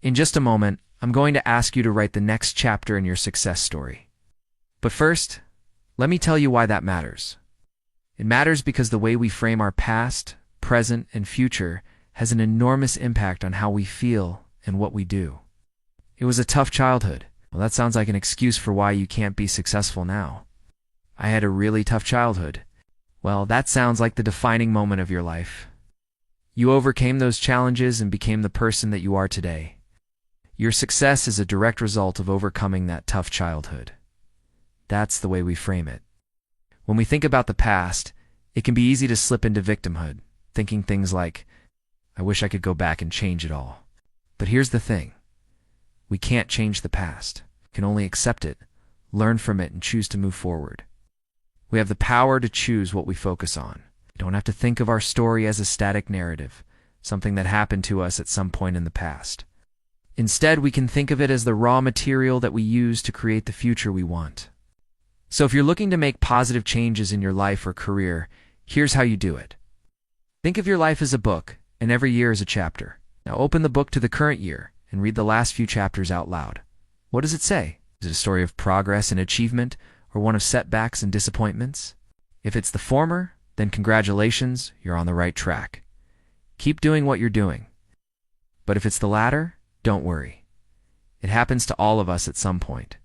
In just a moment, I'm going to ask you to write the next chapter in your success story. But first, let me tell you why that matters. It matters because the way we frame our past, present, and future has an enormous impact on how we feel and what we do. It was a tough childhood. Well, that sounds like an excuse for why you can't be successful now. I had a really tough childhood. Well, that sounds like the defining moment of your life. You overcame those challenges and became the person that you are today. Your success is a direct result of overcoming that tough childhood. That's the way we frame it. When we think about the past, it can be easy to slip into victimhood, thinking things like, I wish I could go back and change it all. But here's the thing. We can't change the past. We can only accept it, learn from it, and choose to move forward. We have the power to choose what we focus on. We don't have to think of our story as a static narrative, something that happened to us at some point in the past. Instead, we can think of it as the raw material that we use to create the future we want. So if you're looking to make positive changes in your life or career, here's how you do it. Think of your life as a book, and every year is a chapter. Now open the book to the current year and read the last few chapters out loud. What does it say? Is it a story of progress and achievement, or one of setbacks and disappointments? If it's the former, then congratulations, you're on the right track. Keep doing what you're doing. But if it's the latter, don't worry. It happens to all of us at some point.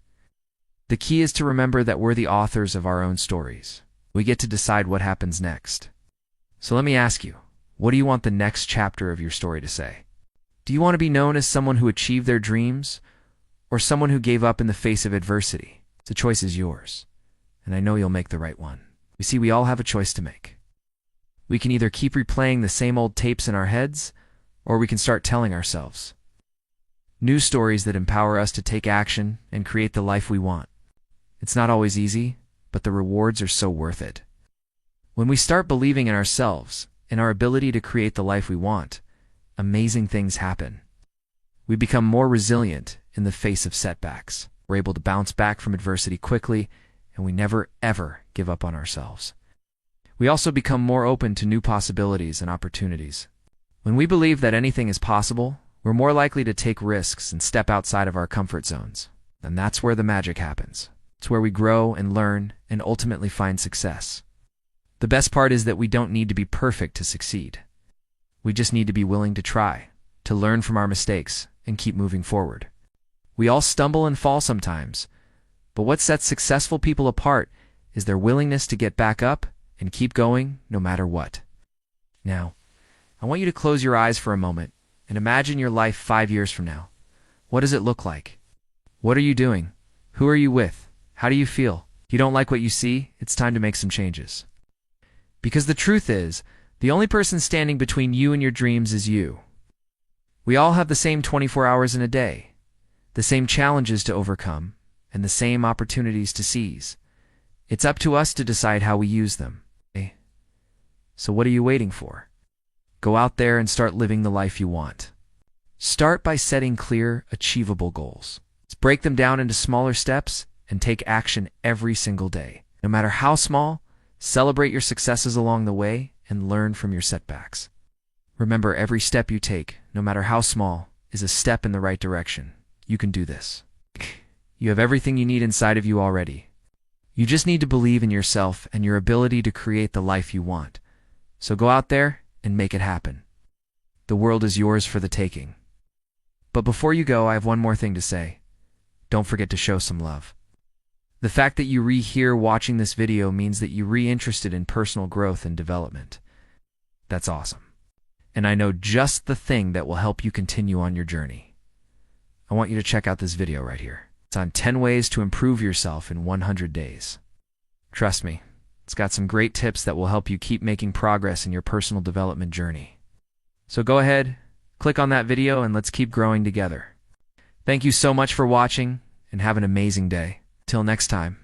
The key is to remember that we're the authors of our own stories. We get to decide what happens next. So let me ask you, what do you want the next chapter of your story to say? Do you want to be known as someone who achieved their dreams, or someone who gave up in the face of adversity? The choice is yours, and I know you'll make the right one. You see, we all have a choice to make. We can either keep replaying the same old tapes in our heads, or we can start telling ourselves new stories that empower us to take action and create the life we want. It's not always easy, but the rewards are so worth it. When we start believing in ourselves and our ability to create the life we want, amazing things happen. We become more resilient in the face of setbacks. We're able to bounce back from adversity quickly, and we never, ever give up on ourselves. We also become more open to new possibilities and opportunities. When we believe that anything is possible, we're more likely to take risks and step outside of our comfort zones. And that's where the magic happens. It's where we grow and learn and ultimately find success. The best part is that we don't need to be perfect to succeed. We just need to be willing to try, to learn from our mistakes, and keep moving forward. We all stumble and fall sometimes, but what sets successful people apart is their willingness to get back up and keep going no matter what. Now, I want you to close your eyes for a moment and imagine your life 5 years from now. What does it look like? What are you doing? Who are you with? How do you feel? If you don't like what you see, it's time to make some changes. Because the truth is, the only person standing between you and your dreams is you. We all have the same 24 hours in a day, the same challenges to overcome, and the same opportunities to seize. It's up to us to decide how we use them. Okay? So what are you waiting for? Go out there and start living the life you want. Start by setting clear, achievable goals. Let's break them down into smaller steps and take action every single day. No matter how small, celebrate your successes along the way and learn from your setbacks. Remember, every step you take, no matter how small, is a step in the right direction. You can do this. You have everything you need inside of you already. You just need to believe in yourself and your ability to create the life you want. So go out there and make it happen. The world is yours for the taking. But before you go, I have one more thing to say. Don't forget to show some love. The fact that you're here watching this video means that you're reinterested in personal growth and development. That's awesome. And I know just the thing that will help you continue on your journey. I want you to check out this video right here. It's on 10 ways to improve yourself in 100 days. Trust me, it's got some great tips that will help you keep making progress in your personal development journey. So go ahead, click on that video, and let's keep growing together. Thank you so much for watching, and have an amazing day. Till next time.